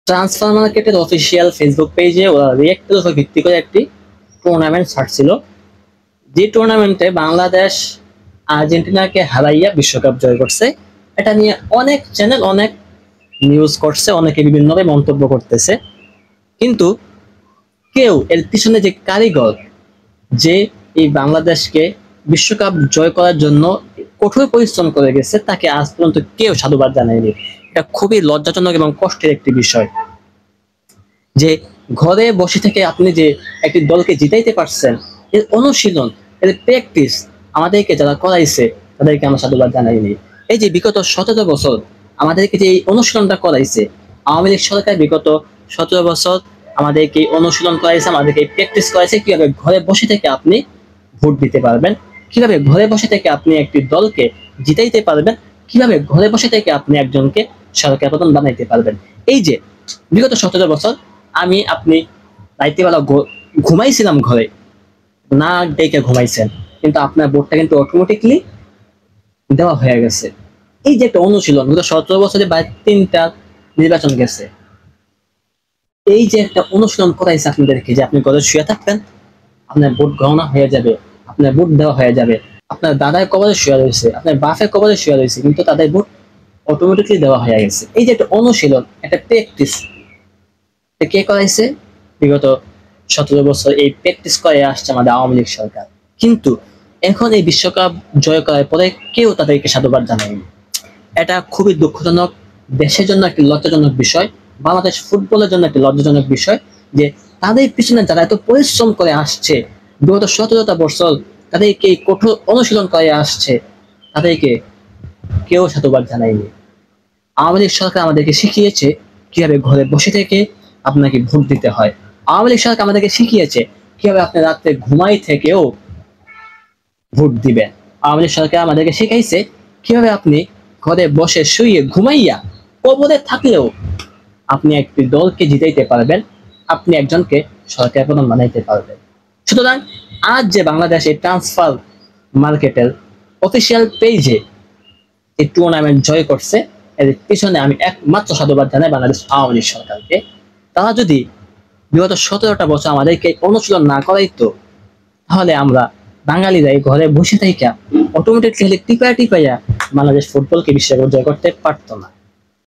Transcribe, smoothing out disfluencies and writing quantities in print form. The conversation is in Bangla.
ট্রান্সফার মার্কেটের অফিসিয়াল ফেসবুক পেজে ওরা রিয়েক্টের উপর ভিত্তি করে একটি টুর্নামেন্ট ছাড়ছিল, যে টুর্নামেন্টে বাংলাদেশ আর্জেন্টিনাকে হারাইয়া বিশ্বকাপ জয় করছে। এটা নিয়ে অনেক চ্যানেল অনেক নিউজ করছে, অনেকে বিভিন্নভাবে মন্তব্য করতেছে, কিন্তু কেউ এর পিছনে যে কারিগর, যে এই বাংলাদেশকে বিশ্বকাপ জয় করার জন্য কঠোর পরিশ্রম করে গেছে, তাকে আজ পর্যন্ত কেউ সাধুবাদ জানায়নি। এটা খুবই লজ্জাজনক এবং কষ্টের একটি বিষয় যে ঘরে বসে থেকে আপনি যে একটি দলকে জিতাইতে পারছেন, এর অনুশীলন, এর প্র্যাকটিস আমাদেরকে যারা করাইছে তাদেরকে আমরা সাধুবাদ জানাইনি। এই যে বিগত 17 বছর আমাদেরকে যে এই অনুশীলনটা করাইছে আওয়ামী লীগ সরকার, বিগত 17 বছর আমাদেরকে অনুশীলন করাইছে, আমাদেরকে প্র্যাকটিস করাইছে কিভাবে ঘরে বসে থেকে আপনি ভোট দিতে পারবেন, কিভাবে ঘরে বসে থেকে আপনি একটি দলকে জিতাইতে পারবেন, কিভাবে ঘরে বসে থেকে আপনি একজনকে সরকার প্রধান বানাইতে পারবেন। এই যে বিগত 17 বছর আমি আপনি রাইতেবেলা ঘুমাইছিলাম ঘরে, না ডেকে ঘুমাইছেন, কিন্তু আপনার ভোটটা কিন্তু অটোমেটিকলি দেওয়া হয়ে গেছে। এই যে একটা অনুশীলন, গত 17 বছরে 3টা নির্বাচন গেছে, এই যে একটা অনুশীলন করাইছে আপনাদেরকে যে আপনি ঘরে শুয়ে থাকবেন, আপনার ভোট গণনা হয়ে যাবে, আপনার ভোট দেওয়া হয়ে যাবে, আপনার দাদার কবরে শুয়ে রয়েছে, আপনার বাপের কবরে শুয়ে রয়েছে, কিন্তু তাদের ভোট অটোমেটিকলি দেওয়া হয়ে গেছে। এই যে একটা অনুশীলন, একটা প্র্যাকটিস কে করাইছে? বিগত 17 বছর এই প্র্যাকটিস করে আসছে আমাদের আওয়ামী লীগ সরকার, কিন্তু এখন এই বিশ্বকাপ জয় করার পরে কেউ তাদেরকে সাধুবাদ জানায়নি। এটা খুবই দুঃখজনক, দেশের জন্য একটি লজ্জাজনক বিষয়, বাংলাদেশ ফুটবলের জন্য একটি লজ্জাজনক বিষয় যে তাদের পিছনে যারা এত পরিশ্রম করে আসছে বিগত 17টা বছর, তাদেরকে এই কঠোর অনুশীলন করে আসছে, তাদেরকে কেউ সাধুবাদ জানায়নি। আওয়ামী লীগ সরকার আমাদেরকে শিখিয়েছে কিভাবে ঘরে বসে থেকে আপনাকে ভোট দিতে হয়। আওয়ামী লীগ সরকার আমাদেরকে শিখিয়েছে কিভাবে আপনি রাত্রে ঘুমাই থেকেও ভোট দিবেন। আওয়ামী লীগ সরকার আমাদেরকে শিখাইছে কিভাবে আপনি ঘরে বসে শুয়ে ঘুমাইয়া কবরে থাকলেও আপনি একটি দলকে জিতাইতে পারবেন, আপনি একজনকে সরকার প্রধান বানাইতে পারবেন। সুতরাং আজ যে বাংলাদেশ এই ট্রান্সফার মার্কেটের অফিসিয়াল পেজে এই টুর্নামেন্ট জয় করছে, এর পিছনে আমি একমাত্র সাধুবাদ জানাই বাংলাদেশ আওয়ামী লীগ সরকারকে। তারা যদি বিগত 17টা বছর আমাদেরকে অনুশীলন না করাইতো, তাহলে আমরা বাঙালিরাই ঘরে বসে থাইকা অটোমেটিকলি টিপাইয়া বাংলাদেশ ফুটবলকে বিশ্বকাপ জয় করতে পারতো না।